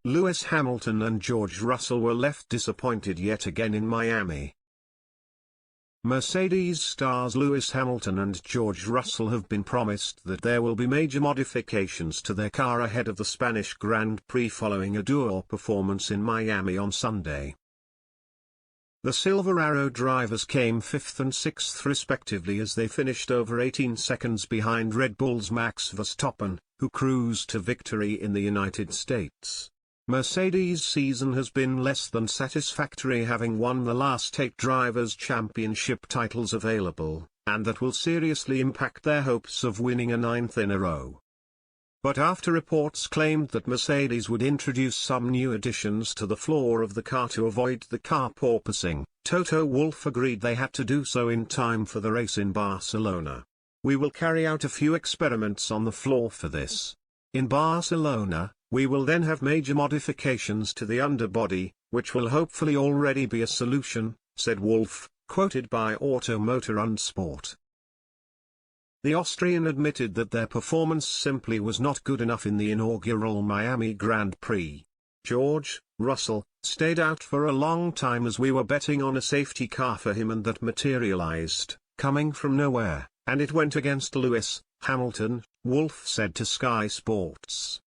Lewis Hamilton and George Russell were left disappointed yet again in Miami. Mercedes stars Lewis Hamilton and George Russell have been promised that there will be major modifications to their car ahead of the Spanish Grand Prix following a duel performance in Miami on Sunday. The Silver Arrow drivers came 5th and 6th respectively as they finished over 18 seconds behind Red Bull's Max Verstappen, who cruised to victory in the United States. Mercedes' season has been less than satisfactory, having won the last 8 Drivers' Championship titles available, and that will seriously impact their hopes of winning a 9th in a row. But after reports claimed that Mercedes would introduce some new additions to the floor of the car to avoid the car porpoising, Toto Wolff agreed they had to do so in time for the race in Barcelona. "We will carry out a few experiments on the floor for this. In Barcelona, we will then have major modifications to the underbody, which will hopefully already be a solution," said Wolff, quoted by Auto Motor und Sport. The Austrian admitted that their performance simply was not good enough in the inaugural Miami Grand Prix. "George Russell stayed out for a long time as we were betting on a safety car for him, and that materialized, coming from nowhere, and it went against Lewis Hamilton," Wolff said to Sky Sports.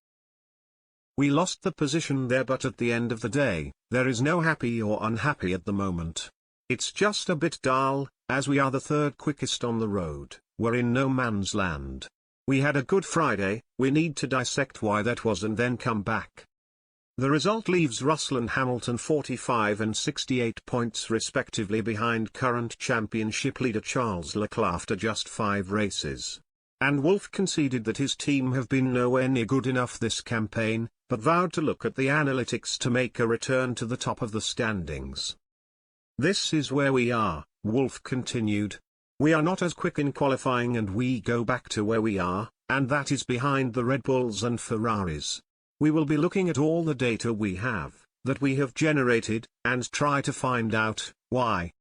"We lost the position there, but at the end of the day, there is no happy or unhappy at the moment. It's just a bit dull, as we are the 3rd quickest on the road. We're in no man's land. We had a good Friday, we need to dissect why that was and then come back." The result leaves Russell and Hamilton 45 and 68 points respectively behind current championship leader Charles Leclerc after just 5 races. And Wolff conceded that his team have been nowhere near good enough this campaign, but vowed to look at the analytics to make a return to the top of the standings. "This is where we are," Wolff continued. "We are not as quick in qualifying and we go back to where we are, and that is behind the Red Bulls and Ferraris. We will be looking at all the data we have, that we have generated, and try to find out why.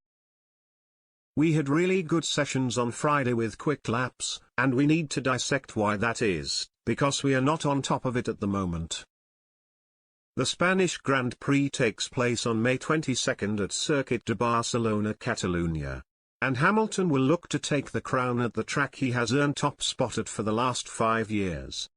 We had really good sessions on Friday with quick laps, and we need to dissect why that is, because we are not on top of it at the moment." The Spanish Grand Prix takes place on May 22 at Circuit de Barcelona, Catalunya. And Hamilton will look to take the crown at the track he has earned top spot at for the last 5 years.